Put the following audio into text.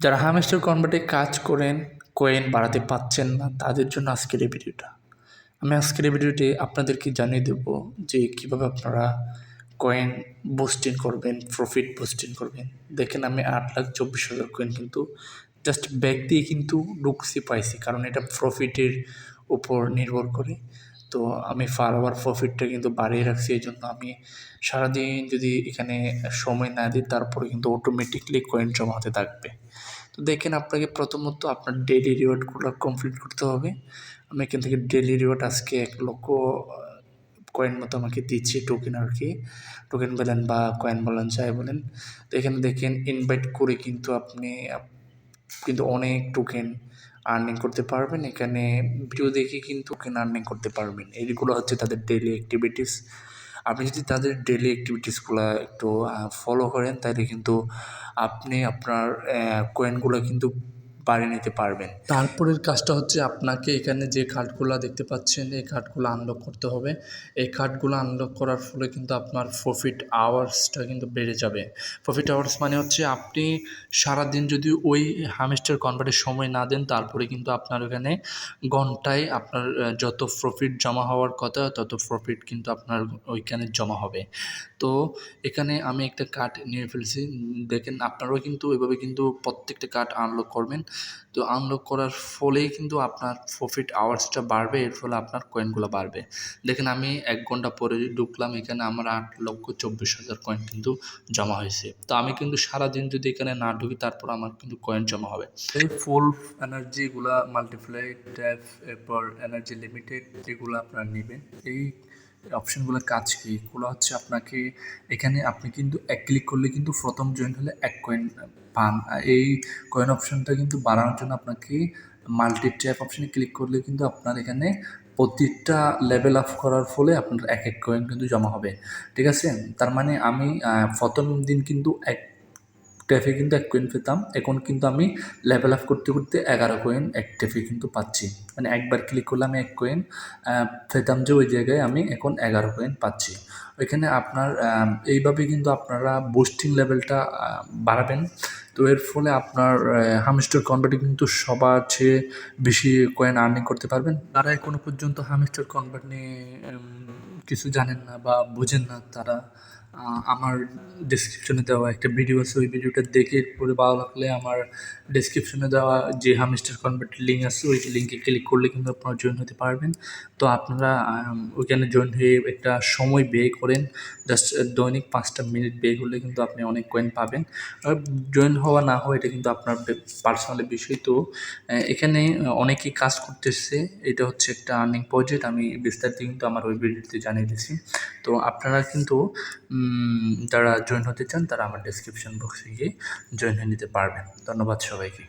যারা হামস্টার কনভার্টে কাজ করেন, কয়েন বাড়াতে পারছেন না, তাদের জন্য আজকের এই ভিডিওটা। আমি আজকের এই ভিডিওতে আপনাদেরকে জানিয়ে দেবো যে কীভাবে আপনারা কয়েন বুস্টিং করবেন, প্রফিট বুস্টিং করবেন। দেখেন আমি 8,24,000 কয়েন কিন্তু জাস্ট ব্যাগ দিয়ে কিন্তু ঢুকছি পাইছি, কারণ এটা প্রফিটের উপর নির্ভর করে। তো আমি ফার প্রফিটটা কিন্তু বাড়িয়ে রাখছি, এই জন্য আমি সারাদিন যদি এখানে সময় না দিই তারপরে কিন্তু অটোমেটিকলি কয়েন জমা হতে থাকবে। তো দেখেন আপনাকে প্রথমত আপনার ডেইলি রিওয়ার্ডগুলো কমপ্লিট করতে হবে। আমি এখান থেকে ডেইলি রিওয়ার্ড আজকে 1,00,000 কয়েন মতো আমাকে দিচ্ছে, টোকেন আর কি, টোকেন বলেন বা কয়েন বলেন যাই বলেন। তো এখানে দেখেন ইনভাইট করে কিন্তু আপনি কিন্তু অনেক টোকেন আর্নিং করতে পারবেন। এখানে ভিডিও দেখে কিন্তু টোকেন আর্নিং করতে পারবেন। এইগুলো হচ্ছে তাদের ডেইলি অ্যাক্টিভিটিস। আপনি যদি তাদের ডেইলি অ্যাক্টিভিটিসগুলো একটু ফলো করেন, তাহলে কিন্তু আপনি আপনার কয়েনগুলো কিন্তু বাড়িয়ে নিতে পারবেন। তারপরের কাজটা হচ্ছে আপনাকে এখানে যে কার্ডগুলো দেখতে পাচ্ছেন, এই কার্ডগুলো আনলক করতে হবে। এই কার্ডগুলো আনলক করার ফলে কিন্তু আপনার প্রফিট আওয়ার্সটা কিন্তু বেড়ে যাবে। প্রফিট আওয়ার্স মানে হচ্ছে আপনি সারাদিন যদি ওই হামস্টার কনভার্টের সময় না দেন, তারপরে কিন্তু আপনার ওখানে ঘন্টায় আপনার যত প্রফিট জমা হওয়ার কথা তত প্রফিট কিন্তু আপনার ওইখানে জমা হবে। তো এখানে আমি একটা কার্ড নিয়ে ফেলছি। দেখেন আপনারাও কিন্তু এভাবে কিন্তু প্রত্যেকটা কার্ড আনলক করবেন। তো আনলক করার ফলেই কিন্তু আপনার প্রফিট আওয়ার্সটা বাড়বে, এর ফলে আপনার কয়েনগুলো বাড়বে। দেখেন আমি 1 ঘন্টা পরে ঢুকলাম, এখানে আমার 8,24,000 কয়েন কিন্তু জমা হয়েছে। তো আমি কিন্তু সারাদিন যদি এখানে না ঢুকি তারপর আমার কিন্তু কয়েন জমা হবে। এই ফুল এনার্জিগুলা মাল্টিপ্লাই ট্যাপ, এরপর এনার্জি লিমিটেড, এগুলো আপনারা নেবেন। এই অপশনগুলোর কাজ কী? এগুলো হচ্ছে আপনাকে এখানে আপনি কিন্তু এক ক্লিক করলে কিন্তু প্রথম জয়েন হলে 1 কয়েন পান। এই কয়েন অপশনটা কিন্তু বাড়ানোর জন্য আপনাকে মাল্টি ট্যাপ অপশনে ক্লিক করলে কিন্তু আপনার এখানে প্রতিটা লেভেল আপ করার ফলে আপনার 1 কয়েন কিন্তু জমা হবে। ঠিক আছে? তার মানে আমি প্রথম দিন কিন্তু 1 ট্যাপে কিন্তু 1 কয়েন পেতাম, এখন কিন্তু আমি লেভেল আপ করতে করতে 11 কয়েন 1 ট্যাপে কিন্তু পাচ্ছি। মানে একবার ক্লিক করলে আমি 1 কয়েন পেতাম, যে ওই জায়গায় আমি এখন 11 কয়েন পাচ্ছি। ওইখানে আপনার এইভাবে কিন্তু আপনারা বুস্টিং লেভেলটা বাড়াবেন। তো এর ফলে আপনার হামস্টার কনভার্টে কিন্তু সবার চেয়ে বেশি কয়েন আর্নিং করতে পারবেন। তারা এখনো পর্যন্ত হামস্টার কনভার্ট নিয়ে কিছু জানেন না বা বোঝেন না, তারা আমার ডেসক্রিপশনে দেওয়া একটা ভিডিও আছে, ওই ভিডিওটা দেখে পরে ভালো লাগলে আমার ডেসক্রিপশনে দেওয়া যে হামস্টার কনভার্টের লিঙ্ক আছে, ওই লিঙ্কে ক্লিক করলে কিন্তু আপনারা জয়েন হতে পারবেন। তো আপনারা ওইখানে জয়েন হয়ে একটা সময় ব্যয় করেন, জাস্ট দৈনিক 5টা মিনিট ব্যয় করলে কিন্তু আপনি অনেক কয়েন পাবেন। জয়েন হওয়া না হওয়া এটা কিন্তু আপনার পার্সোনাল বিষয়। তো এখানে অনেকেই কাজ করতেছে, এটা হচ্ছে একটা আর্নিং প্রজেক্ট। আমি বিস্তারিত কিন্তু আমার ওই ভিডিওতে জানিয়ে দিচ্ছি। তো আপনারা কিন্তু যারা জয়েন হতে চান তারা আমার ডেসক্রিপশন বক্সে গিয়ে জয়েন হয়ে নিতে পারবেন। ধন্যবাদ সবাইকে।